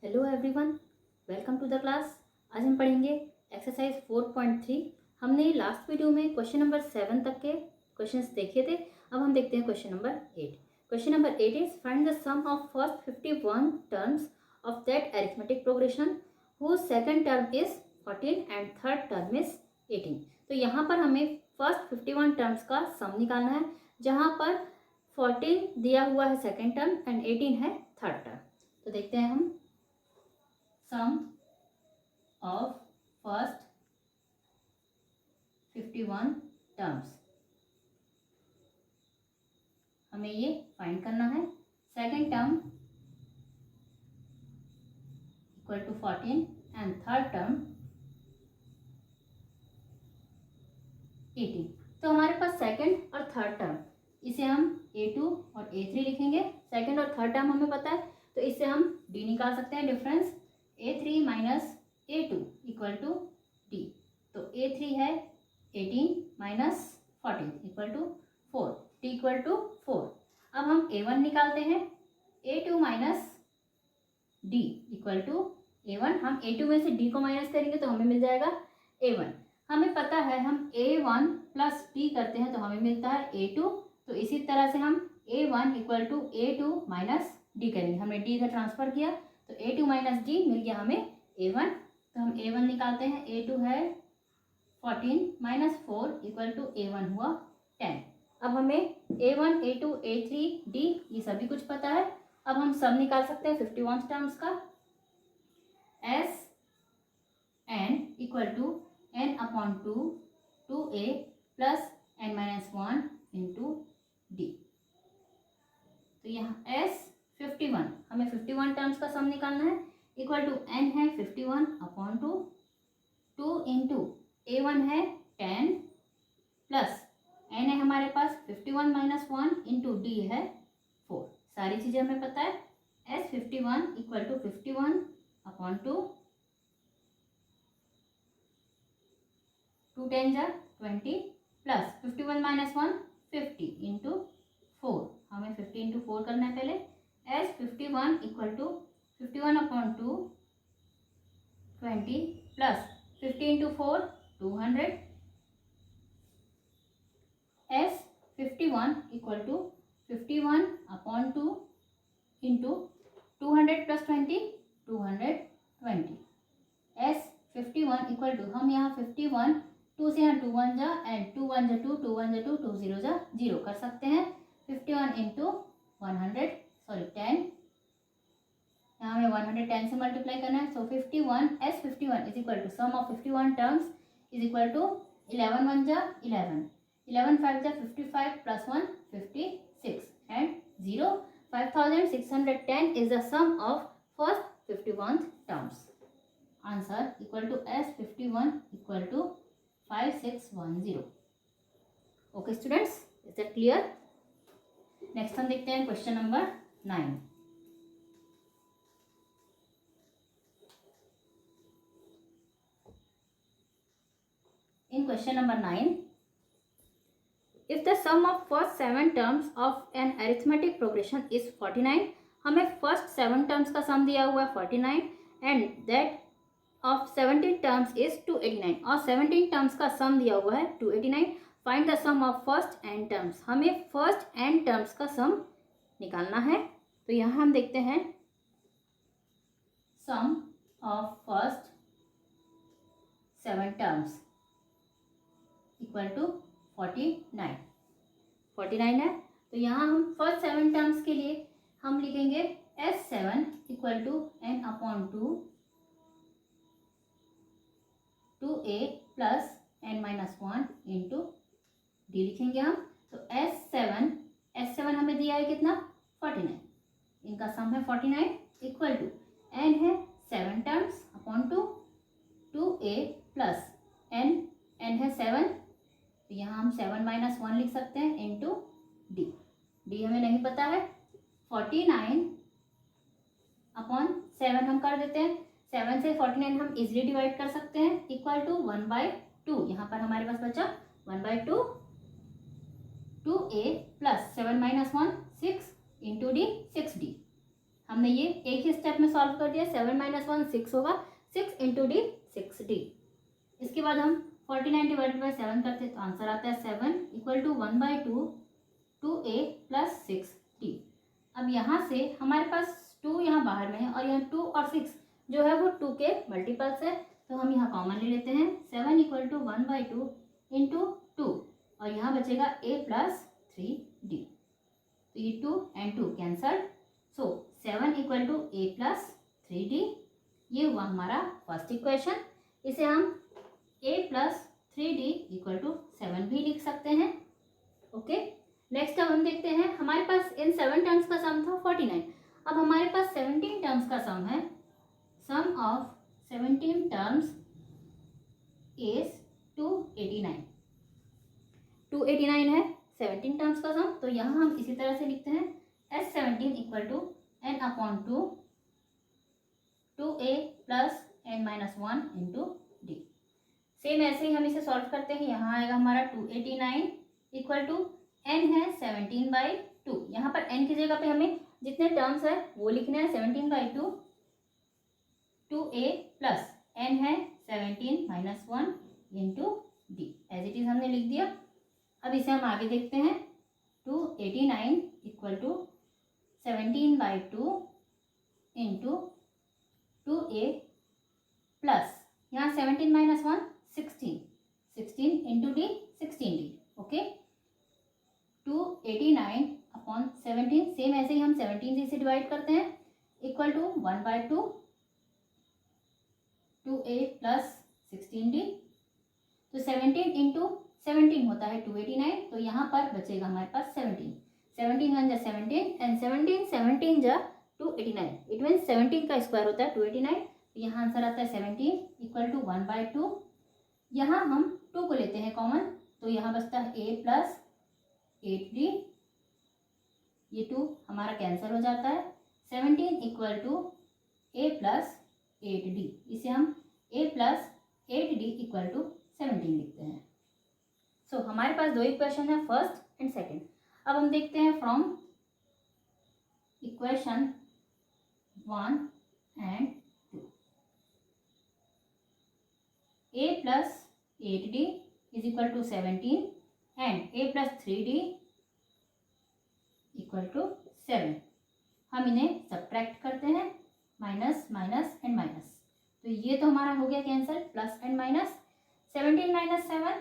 Hello everyone, welcome to the class. आज हम पढ़ेंगे एक्सरसाइज 4.3। हमने लास्ट वीडियो में क्वेश्चन नंबर 7 तक के क्वेश्चंस देखे थे। अब हम देखते हैं question number 8। Question number 8 is find the sum of first 51 terms of that arithmetic progression whose second term is 14 and third term is 18। तो यहाँ पर हमें फर्स्ट 51 टर्म्स का सम निकालना है, जहाँ पर 14 दिया हुआ है सेकेंड टर्म एंड 18 है थर्ड टर्म। तो देखते हैं हम sum of first 51 terms हमें ये फाइंड करना है। Second term equal to 14 and third term 18। तो हमारे पास सेकेंड और थर्ड टर्म, इसे हम A2 और A3 लिखेंगे। सेकेंड और थर्ड टर्म हमें पता है, तो इससे हम D निकाल सकते हैं। Difference A3 minus A2 equal to D। तो A3 है 18 minus 14 equal to 4, D equal to 4। अब हम A1 निकालते हैं। A2 minus D equal to A1। हम A2 में से D को माइनस करेंगे तो हमें मिल जाएगा A1। हमें पता है हम A1 प्लस D करते हैं तो हमें मिलता है A2। तो इसी तरह से हम A1 equal to A2 minus D करेंगे। हमने D का ट्रांसफर किया तो A2 माइनस D मिल गया हमें A1। तो हम A1 निकालते हैं। A2 है 14 माइनस 4 इक्वल टू A1 हुआ 10। अब हमें A1, A2, A3, D ये सभी कुछ पता है। अब हम सब निकाल सकते हैं 51 टर्म्स का। S n equal to n upon 2a plus n minus 1 into D। तो यहाँ S 51, हमें 51 टर्म्स का सम निकालना है। इक्वल टू n है 51 अपॉन 2 इंटू A1 है 10 प्लस n है हमारे पास 51 माइनस 1 इंटू D है 4। सारी चीज़ें हमें पता है। S 51 इक्वल टू 51 अपॉन 2 10 जा 20 प्लस 51 माइनस 1 50 इंटू 4। हमें 50 इंटू 4 करना है पहले। S 51 equal to 51 upon 2 20 plus 50 into 4 200। S 51 equal to 51 upon 2 into 200 plus 20 220। S 51 equal to, हम यहाँ 51 2 से यहाँ 2 1 जा एंड 2 1 जा 2 2 1 जा 2 2 0 जा 0 कर सकते हैं। 51 इंटू 100 सॉरी 10, यहाँ हमें 110 से मल्टीप्लाई करना है। So 51 S 51 is equal to sum of 51 terms is equal to 11 1 जा 11, 11 5 जा 55 plus 1 56 and 0 5610 is the sum of first 51 terms. Answer equal to S 51 equal to 5610. Okay students, is that clear? Next हम देखते हैं question number 9। In question number 9, if the sum of first 7 terms of an arithmetic progression is 49, हमें first 7 terms का sum दिया हुआ है 49 and that of 17 terms is 289 और 17 terms का sum दिया हुआ है 289। find the sum of first n terms, हमें first n terms का sum निकालना है। तो यहाँ हम देखते हैं sum of first 7 terms equal to 49 है। तो यहाँ हम फर्स्ट 7 टर्म्स के लिए हम लिखेंगे S7 equal to n upon 2a plus n minus 1 into D लिखेंगे हम। तो S7 हमें दिया है कितना 49, इनका सम है 49 इक्वल टू n है 7 terms upon 2a plus n है 7। तो यहाँ हम 7 माइनस 1 लिख सकते हैं इंटू D हमें नहीं पता है। 49 अपॉन 7 हम कर देते हैं। 7 से 49 हम इजीली डिवाइड कर सकते हैं इक्वल टू 1/2। यहाँ पर हमारे पास बचा 1/2 2a plus 7 minus 1 6 into D 6D। हमने ये एक ही स्टेप में सॉल्व कर दिया। 7 माइनस 1 6 होगा, 6 इंटू डी 6d। इसके बाद हम 49 डिवाइडेड बाई 7 करते हैं तो आंसर आता है 7 equal to 1/2 2a plus 6d। अब यहाँ से हमारे पास 2 यहाँ बाहर में है और यहाँ 2 और 6 जो है वो 2 के मल्टीपल्स है, तो हम यहाँ कॉमन ले लेते हैं। 7 इक्वल टू 1/2 इंटू 2 और यहाँ बचेगा a प्लस 3d। तो ये 2 and 2 cancelled, so 7 equal to a plus 3d। ये हुआ हमारा फर्स्ट इक्वेशन। इसे हम a plus 3d equal to 7 भी लिख सकते हैं। ओके, नेक्स्ट अब हम देखते हैं, हमारे पास इन 7 टर्म्स का सम था 49। अब हमारे पास 17 टर्म्स का सम है। Sum of 17 terms is 289। 289 है 17 टर्म्स का सम, तो यहाँ हम इसी तरह से लिखते हैं S17 equal to n/2 2a plus n-1 into D. Same ऐसे ही हम इसे सॉल्व करते हैं। यहाँ आएगा हमारा 289 इक्वल टू n है 17/2। यहाँ पर n की जगह पे हमें जितने टर्म्स है वो लिखने हैं। 17/2 2a प्लस n है 17 minus 1 into D. As it is हमने लिख दिया। अब इसे हम आगे देखते हैं। 289 equal to 17/2 into 2a plus यहाँ 17 minus 1 16 into D 16d। Okay, 289 upon 17, same ऐसे ही हम 17 से इसे डिवाइड करते हैं, equal to 1/2 2a plus 16d। तो 17 इंटू 17 होता है 289, तो यहाँ पर बचेगा हमारे पास 17। 17 1 जा 17 एंड 17 जा 289, इट मीन्स 17 का स्क्वायर होता है 289। तो यहाँ आंसर आता है 17 इक्वल टू 1/2। यहाँ हम 2 को लेते हैं कॉमन, तो यहाँ बचता है a प्लस 8d। ये 2 हमारा कैंसिल हो जाता है। 17 equal to a plus 8d। इसे हम a plus 8d equal to 17 लिखते हैं। सो हमारे पास 2 इक्वेशन है, फर्स्ट एंड सेकंड। अब हम देखते हैं from equation 1 and 2। a plus 8d is equal to 17 and a plus 3d equal to 7। हम इन्हें सब्ट्रैक्ट करते हैं, माइनस माइनस एंड माइनस, तो ये तो हमारा हो गया cancel, plus and minus. 17 minus 7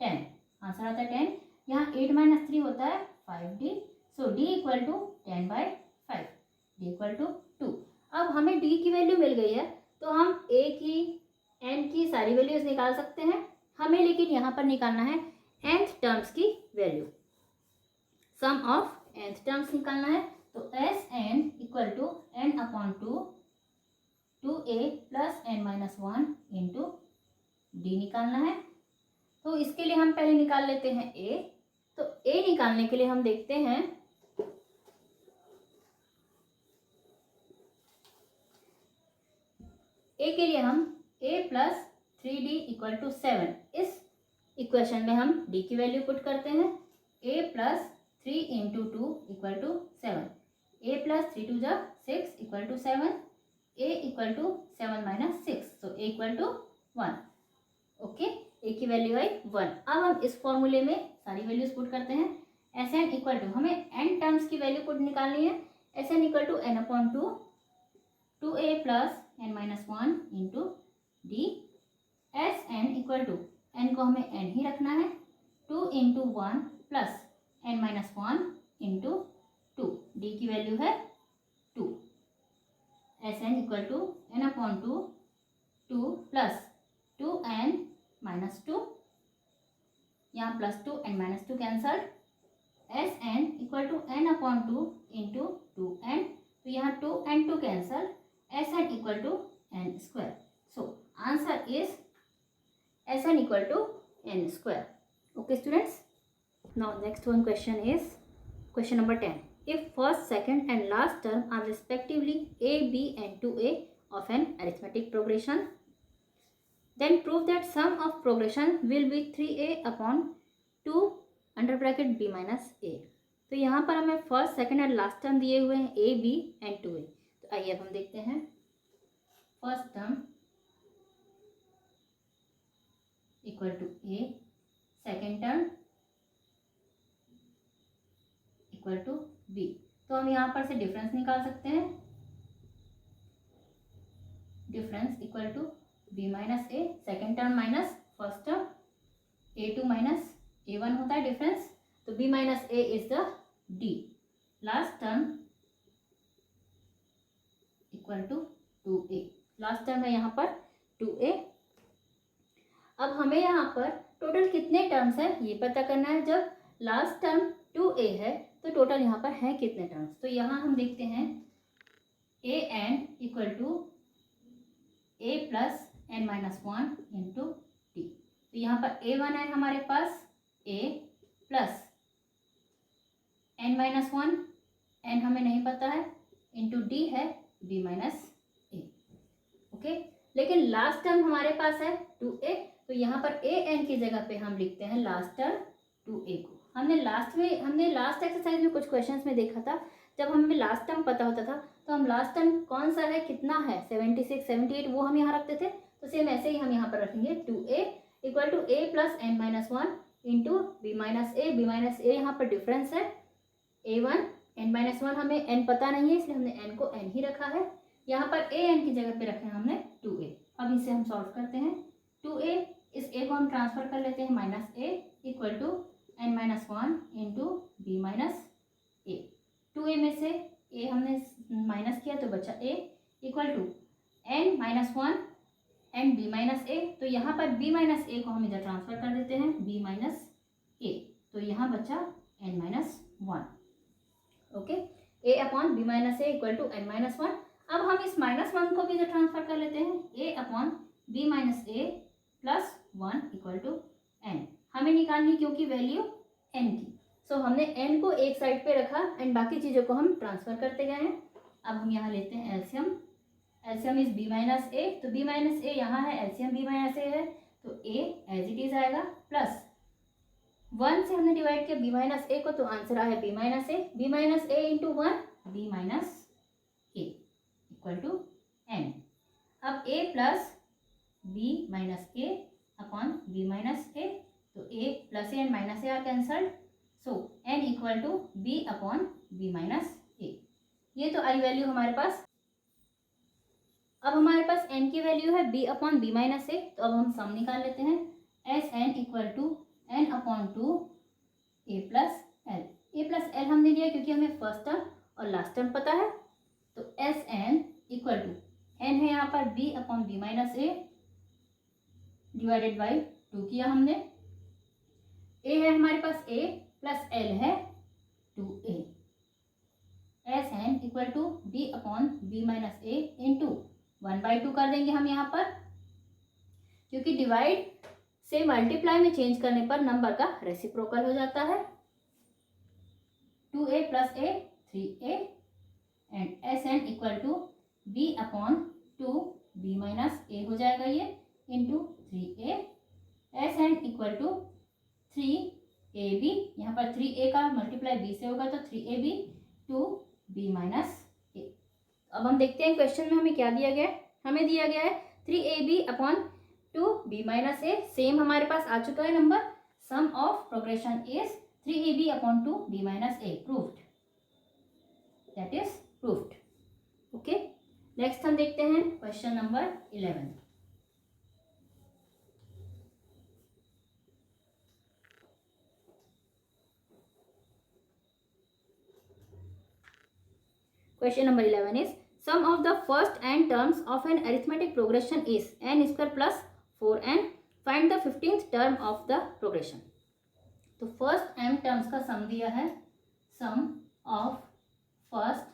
10, answer आता है 10। यहाँ 8 माइनस 3 होता है 5d, so d equal to 10/5, d equal to 2। अब हमें d की वैल्यू मिल गई है, तो हम a की n की सारी वैल्यूज निकाल सकते हैं। हमें लेकिन यहाँ पर निकालना है nth टर्म्स की value, sum of nth terms निकालना है। तो Sn equal to n/2 2a plus n-1 into D निकालना है। तो इसके लिए हम पहले निकाल लेते हैं a। तो a निकालने के लिए हम देखते हैं a के लिए हम a plus 3d equal to 7, इस इक्वेशन में हम d की वैल्यू पुट करते हैं। a plus 3 into 2 equal to 7, a plus 3 2 जा 6 equal to 7, a equal to 7 minus 6, so a equal to 1। Okay, a की वैल्यू आई 1। अब हम इस फॉर्मूले में सारी वैल्यूज पुट करते हैं। Sn इक्वल टू, हमें n टर्म्स की वैल्यू पुट निकालनी है। Sn equal to n/2 2a plus n-1 into D. Sn equal to, n को हमें n ही रखना है, 2 into 1 plus n-1 into 2, d की वैल्यू है 2। Sn equal to n/2 2 plus 2n-2, यहाँ plus 2 n-2 cancelled. Sn equal to n/2 into 2n, तो यहाँ 2 and 2 cancel. Sn equal to n square, so answer is Sn equal to n square. Okay students, now next one question is question number 10। If first, second and last term are respectively a, b and 2a of an arithmetic progression, then prove that sum of progression will be 3a upon 2 under bracket b minus a। तो यहाँ पर हमें first, second and last term दिए हुए हैं a, b and 2a। आइए अब हम देखते हैं first term equal to A, second term equal to B. तो हम यहाँ पर से डिफरेंस निकाल सकते हैं, difference equal to B minus A, second term minus first term, a2 minus a1 होता है डिफरेंस, तो b minus A is the d, last term equal to 2a, last term है यहाँ पर 2a। अब हमें यहाँ पर टोटल कितने टर्म्स हैं ये पता करना है। जब लास्ट टर्म 2a है तो टोटल यहाँ पर है कितने टर्म्स, तो यहाँ हम देखते हैं a n equal to a plus n minus 1 into D. तो यहाँ पर a1 है हमारे पास, a plus n minus 1, n हमें नहीं पता है, इंटू डी है b माइनस ए। ओके, लेकिन लास्ट टर्म हमारे पास है 2a, तो यहाँ पर a n की जगह पे हम लिखते हैं लास्ट टर्म 2a को। हमने लास्ट एक्सरसाइज में कुछ क्वेश्चंस में देखा था, जब हमें लास्ट टर्म पता होता था तो हम लास्ट टर्म कौन सा है, कितना है, 76 78, वो हम यहाँ रखते थे। तो सेम ऐसे ही हम यहाँ पर रखेंगे 2a equal to a plus n minus 1 into B minus A. B minus A यहाँ पर डिफरेंस है a1, n माइनस 1 हमें n पता नहीं है इसलिए हमने n को n ही रखा है। यहाँ पर a n की जगह पे रखे हैं हमने 2a। अब इसे हम सॉल्व करते हैं, 2a इस a को हम ट्रांसफर कर लेते हैं minus a equal to n minus 1 into B minus A. 2a में से a हमने माइनस किया तो बचा a equal to n minus 1 and b minus A. तो यहाँ पर b माइनस ए को हम इधर ट्रांसफर कर देते हैं b माइनस ए, तो यहाँ बचा n minus 1। Okay, a upon B minus A equal to n minus 1। अब हम इस माइनस 1 को भी इधर ट्रांसफर कर लेते हैं, a upon B minus A plus 1 equal to n। हमें निकालनी क्योंकि वैल्यू n की, सो हमने n को एक साइड पे रखा एंड बाकी चीज़ों को हम ट्रांसफर करते गए हैं। अब हम यहाँ लेते हैं LCM, LCM is b minus A, तो b माइनस ए यहाँ है, एलसीएम b माइनस ए है तो a एज इट इज आएगा, प्लस 1 से हमने डिवाइड किया b माइनस ए को तो आंसर आया b minus A. B minus A into 1 b minus A equal to n। अब a plus b minus A upon b minus A, तो a plus A and minus A are cancelled, so n equal to b upon b minus A. ये तो आई value हमारे पास। अब हमारे पास n की वैल्यू है b upon b minus A, तो अब हम सम निकाल लेते हैं, S N equal to n upon 2 a plus L. A plus L हमने लिया क्योंकि हमें फर्स्ट टर्म और लास्ट टर्म पता है, तो S N equal to n है यहाँ पर b upon b minus A divided by 2 किया हमने, a है हमारे पास a प्लस l है 2a, S N equal to b upon b minus A into 1/2 कर देंगे हम यहाँ पर, क्योंकि डिवाइड से मल्टीप्लाई में चेंज करने पर नंबर का रेसिप्रोकल हो जाता है। 2a plus a 3a and S N equal to b upon 2b minus A हो जाएगा ये into 3a, S N equal to 3ab, यहाँ पर 3a का मल्टीप्लाई b से होगा तो 3ab 2b माइनस ए। अब हम देखते हैं क्वेश्चन में हमें क्या दिया गया है। हमें दिया गया है 3ab अपॉन 2b माइनस ए, सेम हमारे पास आ चुका है number. Sum of progression is 3ab upon 2b minus A, proved, that is proved. Okay, next हम देखते हैं question number 11। Question number 11 is sum of the first n terms of an arithmetic progression is n square plus 4n. Find the 15th term of the progression. तो first n terms का sum दिया है, sum of first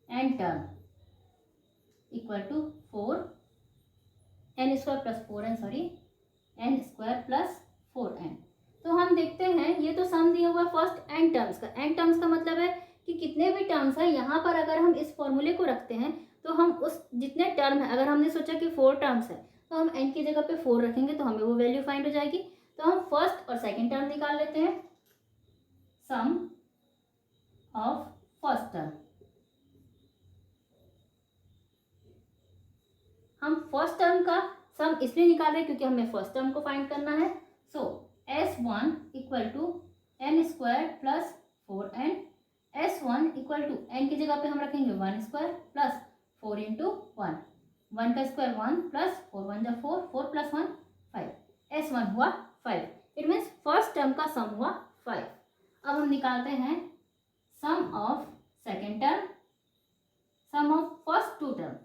n term equal to 4n square plus 4n, sorry n square plus 4n। तो हम देखते हैं ये तो सम दिया हुआ फर्स्ट n टर्म्स का। n टर्म्स का मतलब है कि कितने भी टर्म्स हैं, यहाँ पर अगर हम इस फॉर्मूले को रखते हैं तो हम उस जितने टर्म है, अगर हमने सोचा कि 4 टर्म्स है तो हम n की जगह पे 4 रखेंगे तो हमें वो वैल्यू फाइंड हो जाएगी। तो हम फर्स्ट और सेकंड टर्म निकाल लेते हैं, सम ऑफ फर्स्ट टर्म हम फर्स्ट टर्म का सम इसलिए निकाल रहे हैं क्योंकि हमें फर्स्ट टर्म को फाइंड करना है। So S1 equal to n square plus 4n, S1 equal to n की जगह पे हम रखेंगे 1 स्क्वायर प्लस 4 इंटू 1, 1 का स्क्वायर 1 प्लस 4 1 जा 4, 4 प्लस 1 5, S1 हुआ 5। इट मीन्स फर्स्ट टर्म का सम हुआ 5। अब हम निकालते हैं sum of second term, sum of first two term.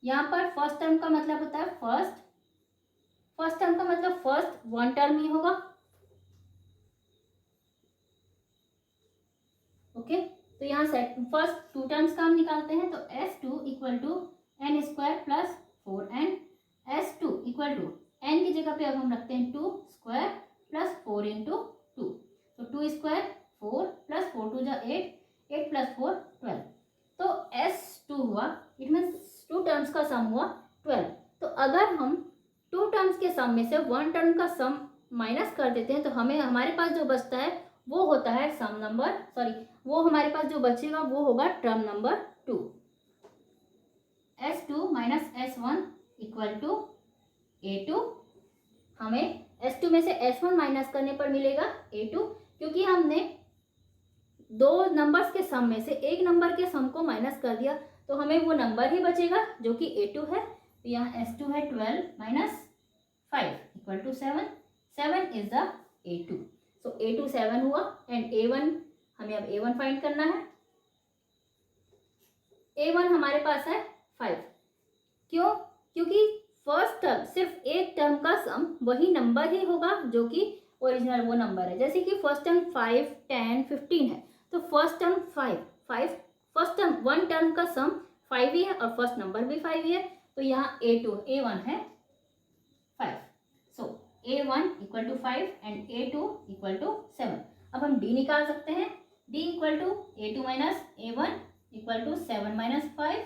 यहाँ पर फर्स्ट टर्म का मतलब होता है फर्स्ट टर्म का मतलब फर्स्ट वन टर्म ही होगा। ओके, तो यहाँ फर्स्ट टू टर्म्स का हम निकालते हैं। तो S2 equal to n square plus 4n, S2 equal to n की जगह पे अब हम रखते हैं 2 स्क्वायर प्लस 4 इंटू 2, तो 2 स्क्वायर 4 प्लस 4 2 जा 8, 8 प्लस 4 12, तो S2 हुआ। इट मीन्स टू टर्म्स का सम हुआ 12। तो अगर हम टू टर्म्स के सम में से वन टर्म का सम माइनस कर देते हैं तो हमें हमारे पास जो बचता है वो होता है सम नंबर, सॉरी वो हमारे पास जो बचेगा वो होगा term number 2। S2 minus S1 equal to A2। हमें S2 में से S1 माइनस करने पर मिलेगा A2, क्योंकि हमने दो नंबर्स के सम में से एक नंबर के सम को माइनस कर दिया तो हमें वो नंबर ही बचेगा जो कि A2 है। तो यहाँ S2 है 12 minus 5 equal to 7, 7 is the A2। So A2 7 हुआ एंड A1 हमें अब A1 फाइंड करना है। A1 हमारे पास है 5। क्यों? क्योंकि फर्स्ट टर्म सिर्फ एक टर्म का सम वही नंबर ही होगा जो कि ओरिजिनल वो नंबर है। जैसे कि फर्स्ट टर्म 5 10 15 है, तो first term 5 first term one term का सम 5 ही है और फर्स्ट नंबर भी 5 ही है। तो यहाँ A1 है 5। So A1 equal to 5 and A2 equal to 7। अब हम D निकाल सकते हैं। D equal to A2 minus A1 equal to 7 minus 5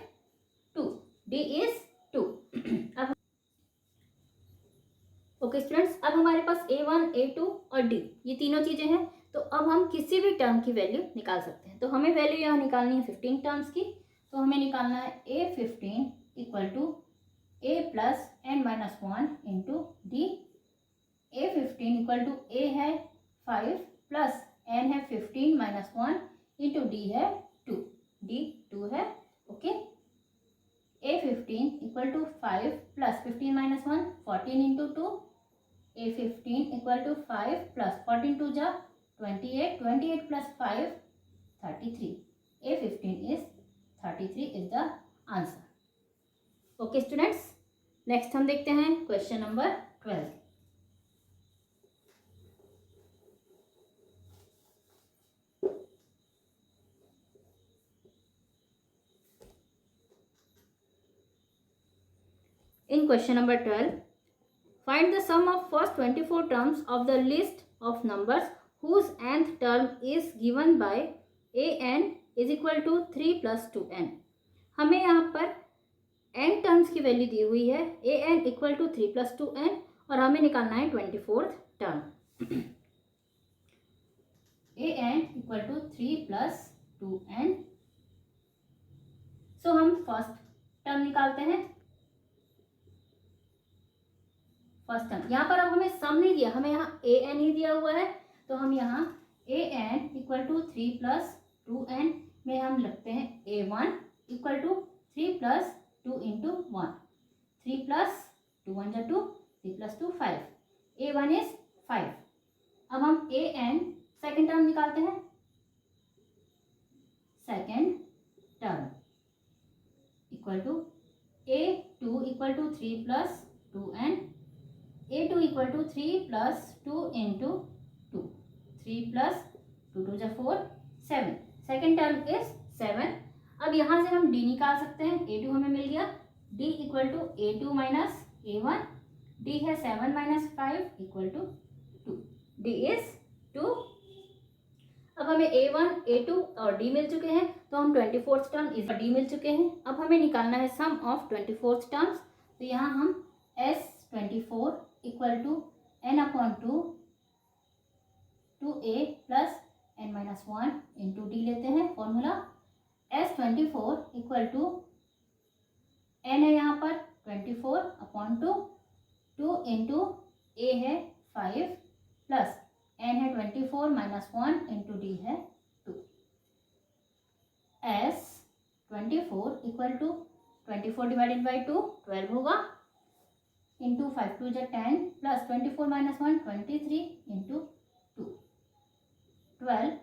2, D is 2। अब ओके स्टूडेंट्स, अब हमारे पास A1 A2 और D ये तीनों चीजें हैं। तो अब हम किसी भी टर्म की वैल्यू निकाल सकते हैं। तो हमें वैल्यू यहाँ निकालनी है 15 टर्म्स की। तो हमें निकालना है A15 equal to A plus n minus 1 into D. A15 equal to A है 5 प्लस n है 15 माइनस 1 इंटू डी है 2, डी 2 है। Okay, A15 equal to 5 plus 15 minus 1 14 into 2, A15 equal to 5 plus 14 two जा 28, 28 plus 5 33, A15 is 33 is the answer. Okay students, next हम देखते हैं question number 12। In question number 12, find the sum of first 24 terms of the list of numbers whose nth term is given by an is equal to 3 plus 2n। हमें यहाँ पर n terms की value दी हुई है an equal to 3 plus 2n और हमें निकालना है 24th term. an equal to 3 plus 2n। So हम फर्स्ट टर्म निकालते हैं। फर्स्ट टर्म यहाँ पर अब हमें सम नहीं दिया, हमें यहाँ an ही दिया हुआ है। तो हम यहाँ an equal to 3 plus 2n में हम लिखते हैं a1 equal to 3 plus 2 into 1, 3 plus 2 1 जा 2, 3 प्लस 2 5, a1 इज 5। अब हम an सेकेंड टर्म निकालते हैं। Second term equal to a2 equal to 3 plus 2n, a2 equal to 3 plus 2 into 2, 3 plus 2 2 जा 4 7, सेकेंड टर्म इज 7। अब यहाँ से हम d निकाल सकते हैं। a2 हमें मिल गया, d equal to a2 minus a1, d है 7 minus 5 equal to 2, d is 2। अब हमें a1 a2 और d मिल चुके हैं, तो हम 24th टर्म इज d मिल चुके हैं। अब हमें निकालना है सम ऑफ 24th टर्म्स। तो यहाँ हम S24 equal to n upon 2 a plus n minus 1 into D लेते हैं formula. S24 equal to n है यहाँ पर 24/2, 2 इंटू a है 5 प्लस n है 24 माइनस 1 इंटू d है 2। S24 equal to 24 divided by 2 12 होगा, इंटू 5 2 जा 10 plus 24 minus 1 23 into 2, 12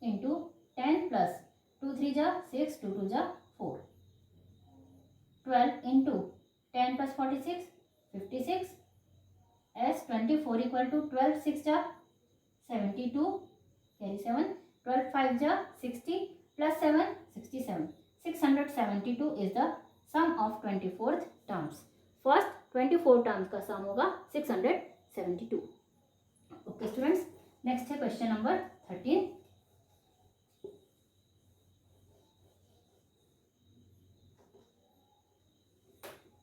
into 10 plus 2 3 जा 6 2 2 जा 4, 12 into 10 plus 46 56। S24 equal to 12 6 जा 72 कैरी 7, 12 5 जा 60 plus 7 67। 672 is the sum of 24th terms. First 24 terms का sum होगा 672। ओके स्टूडेंट्स, नेक्स्ट है question number 13।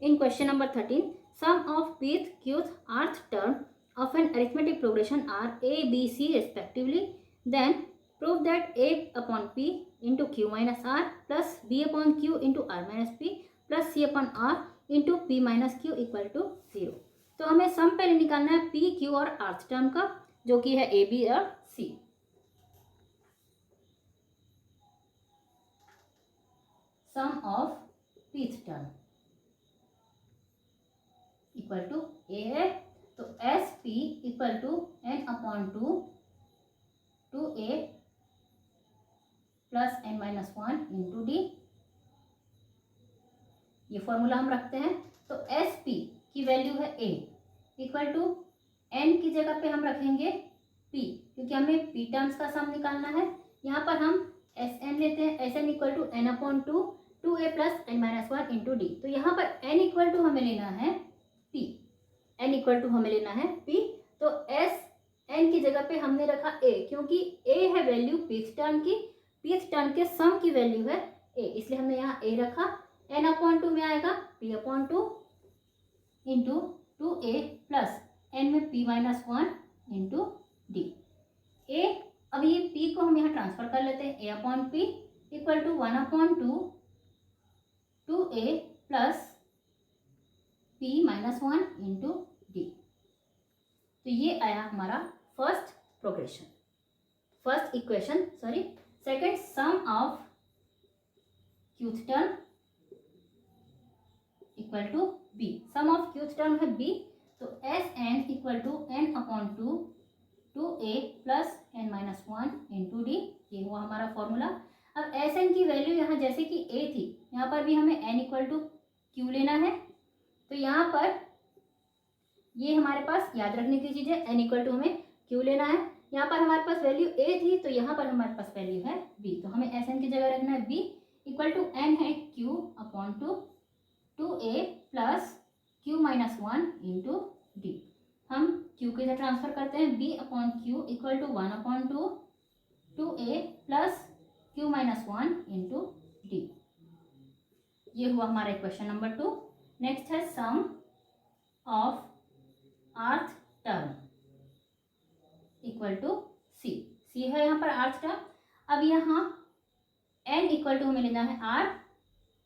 In question number 13, sum of pth, qth, rth term of an arithmetic progression are a, b, c respectively. Then prove that a upon p into q minus r plus b upon q into r minus p plus c upon r into p minus q equal to 0। तो हमें सम पहले निकालना है p, q और rth term का, जो कि है a, b और c। Sum of pth term equal to A है, तो S P equal to N upon 2 A plus N minus 1 into D. ये फॉर्मूला हम रखते हैं। तो एस पी की वैल्यू है ए इक्वल टू एन की जगह पे हम रखेंगे पी, क्योंकि हमें पी टर्म्स का सम निकालना है। यहाँ पर हम एस एन लेते हैं, S N equal to N upon 2 A plus N minus 1 into D. तो यहाँ पर एन इक्वल टू हमें लेना है पी, एन इक्वल टू हमें लेना है पी। तो एस एन की जगह पे हमने रखा ए, क्योंकि ए है वैल्यू पीथ टर्म की, पीथ टर्म के सम की वैल्यू है ए, इसलिए हमने यहाँ ए रखा। एन अपॉन 2 में आएगा P upon 2 into 2a plus N में p माइनस 1 इंटू डी। ए, अब ये p को हम यहाँ ट्रांसफर कर लेते हैं, a upon P equal to 1 upon 2a plus p minus 1 into D. तो ये आया हमारा first progression, first equation, sorry second sum of qth term equal to B. Sum of qth term है बी, तो S N equal to N upon 2 A plus N minus 1 into D. ये हुआ हमारा formula. अब S N की value यहाँ जैसे कि ए थी, यहाँ पर भी हमें एन इक्वल टू क्यू लेना है। तो यहाँ पर ये हमारे पास याद रखने की चीज़ है, एन इक्वल टू हमें क्यू लेना है। यहाँ पर हमारे पास वैल्यू ए थी, तो यहाँ पर हमारे पास वैल्यू है बी, तो हमें एस एन की जगह रखना है बी इक्वल टू एन है Q upon 2a plus Q minus 1 into D. हम क्यू के इधर ट्रांसफर करते हैं, b upon Q equal to 1 upon 2a plus Q minus 1 into D. ये हुआ हमारा इक्वेशन नंबर 2। नेक्स्ट है सम ऑफ आर्थ term equal to C. C है यहाँ पर आर्थ टर्म। अब यहाँ n इक्वल टू हमें लेना है r,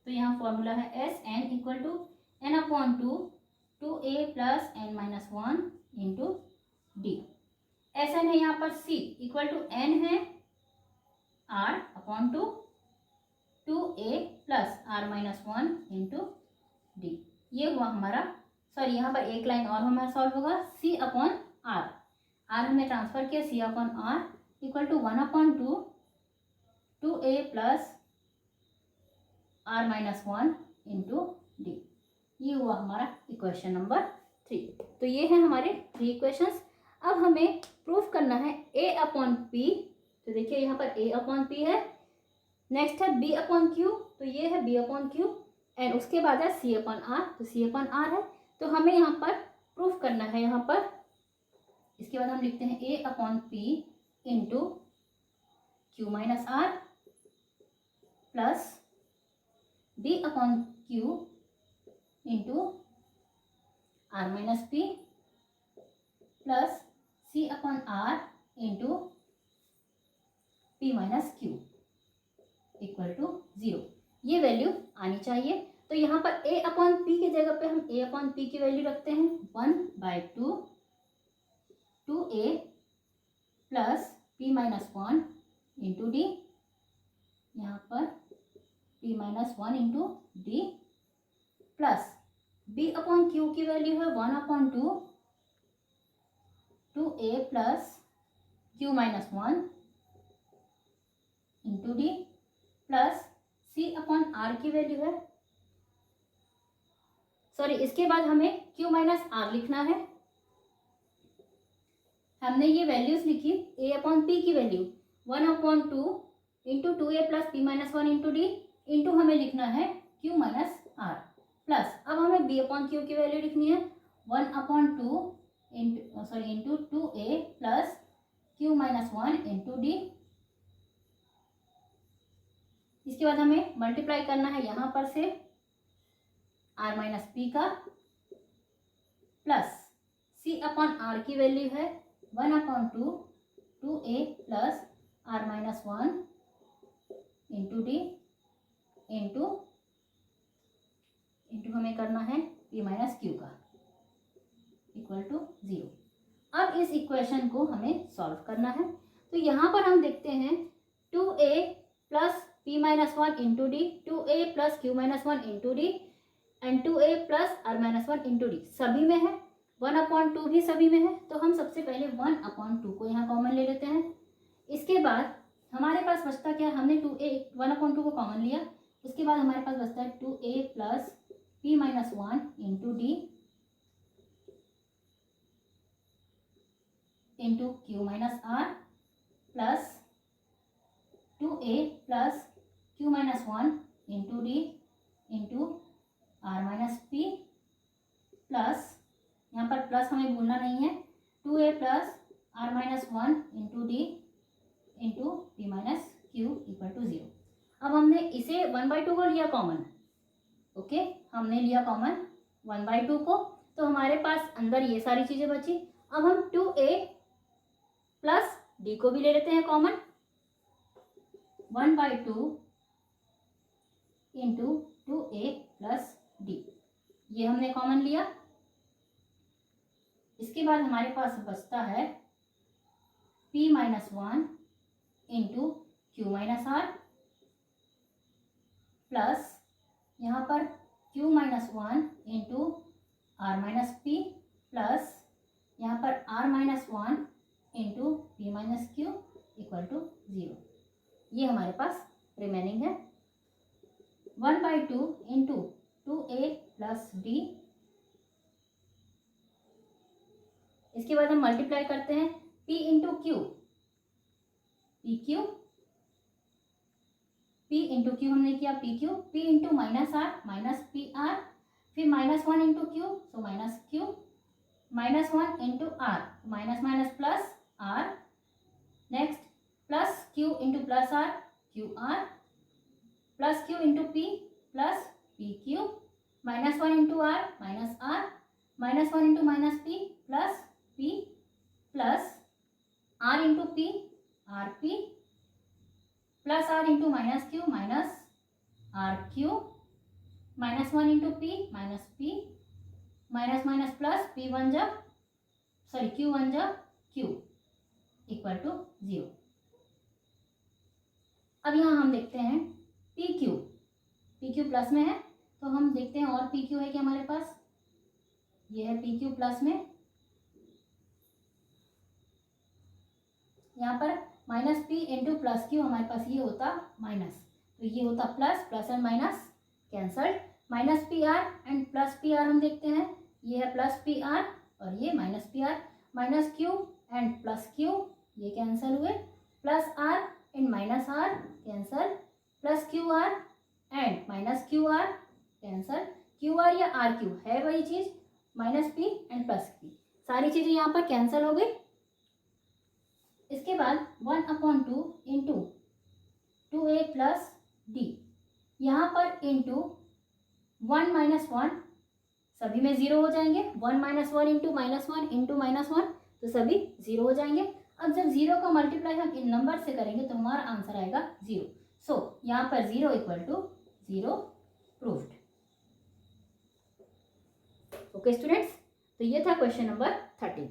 तो यहाँ फॉर्मूला है S N equal to N upon 2 A plus N minus 1 into D. S N है यहाँ पर सी इक्वल टू एन है R upon 2 A plus R minus 1 into D. ये हुआ हमारा, सॉरी यहाँ पर एक लाइन और हमारा सॉल्व होगा, सी अपॉन आर। आर हमने ट्रांसफर किया, C upon R equal to 1 upon 2 A plus R minus 1 into D. ये हुआ हमारा इक्वेशन नंबर 3। तो ये है हमारे 3 इक्वेशंस। अब हमें प्रूफ करना है ए अपॉन पी। तो देखिए यहाँ पर ए अपॉन पी है, नेक्स्ट है बी अपॉन क्यू, तो ये है बी अपॉन क्यू, एंड उसके बाद है सी अपॉन आर, तो सी अपॉन आर है। तो हमें यहाँ पर प्रूफ करना है, यहाँ पर इसके बाद हम लिखते हैं A upon P into Q minus R plus B upon Q into R minus P plus C upon R into P minus Q equal to 0। ये वैल्यू आनी चाहिए। तो यहाँ पर a अपॉन पी की जगह पे हम a अपॉन पी की वैल्यू रखते हैं 1/2 2a plus p minus 1 into D, यहाँ पर p minus 1 into D, plus b upon Q की वैल्यू है 1/2 2a plus q minus 1 into D, plus c upon r की वैल्यू है, सॉरी इसके बाद हमें q माइनस r लिखना है। हमने ये वैल्यूज लिखी a अपॉन पी की value 1/2 into 2a plus p minus 1 into D, into हमें लिखना है q माइनस r, प्लस अब हमें b अपॉन क्यू की वैल्यू लिखनी है 1/2 into 2a plus q minus 1 into D. इसके बाद हमें मल्टीप्लाई करना है यहाँ पर से r माइनस पी का, प्लस c अपॉन r की वैल्यू है 1/2 2a plus r minus 1 into D, into हमें करना है p माइनस क्यू का इक्वल टू 0। अब इस इक्वेशन को हमें सॉल्व करना है। तो यहाँ पर हम देखते हैं 2a plus p minus 1 into D, 2a plus q minus 1 into D and 2a plus r minus 1 into D सभी में है, 1/2 भी सभी में है। तो हम सबसे पहले 1/2 को यहाँ कॉमन ले लेते हैं। इसके बाद हमारे पास बचता क्या, हमने 1/2 को कॉमन लिया, उसके बाद हमारे पास बचता है 2a plus p minus 1 into D into q minus r plus 2a plus q minus 1 into D into r minus p, plus यहाँ पर प्लस हमें भूलना नहीं है 2a plus r minus 1 into D into p minus q equal to 0। अब हमने इसे 1/2 को लिया कॉमन, ओके हमने लिया कॉमन 1/2 को, तो हमारे पास अंदर ये सारी चीज़ें बची। अब हम 2a प्लस d को भी ले लेते हैं common, 1/2 into 2a plus d, ये हमने कॉमन लिया। इसके बाद हमारे पास बचता है p minus 1 into Q minus r, plus यहाँ पर q minus 1 into r minus p, plus यहाँ पर r minus 1 into p minus q equal to 0। ये हमारे पास रिमेनिंग है 1/2 इंटू 2a प्लस d। इसके बाद हम मल्टीप्लाई करते हैं p into Q, p into Q हमने किया p इंटू माइनस r, फिर minus 1 into Q, so minus Q, minus 1 into r, minus minus plus r, next plus q into plus r, Q R, plus q into p plus p Q, minus 1 into r minus r, minus 1 into minus p plus p, plus r into p R P, plus r into minus Q minus R Q, minus 1 into p minus p, minus minus plus q1 जा q equal to 0। अब यहाँ हम देखते हैं P Q plus में है, तो हम देखते हैं और पी क्यू है कि हमारे पास, ये है पी क्यू प्लस में, यहाँ पर minus P into plus Q हमारे पास ये होता माइनस, तो ये होता plus, plus and minus cancelled, minus P are and plus P R हम देखते हैं, ये है प्लस पी आर और ये minus P R, minus Q and plus Q ये कैंसिल हुए, plus R and minus R cancel, plus Q R and minus Q R cancel, Q R या आर क्यू है वही चीज, minus P and plus P, सारी चीजें यहाँ पर कैंसिल हो गई। इसके बाद 1/2 इंटू 2a प्लस डी, यहाँ पर इंटू 1 माइनस 1 सभी में 0 हो जाएंगे, 1 माइनस 1 इंटू -1 इंटू -1 तो सभी 0 हो जाएंगे। अब जब 0 का मल्टीप्लाई हम इन नंबर से करेंगे तो हमारा आंसर आएगा 0। सो यहाँ पर 0 equal to 0 proved. Okay students, तो ये था क्वेश्चन नंबर 13।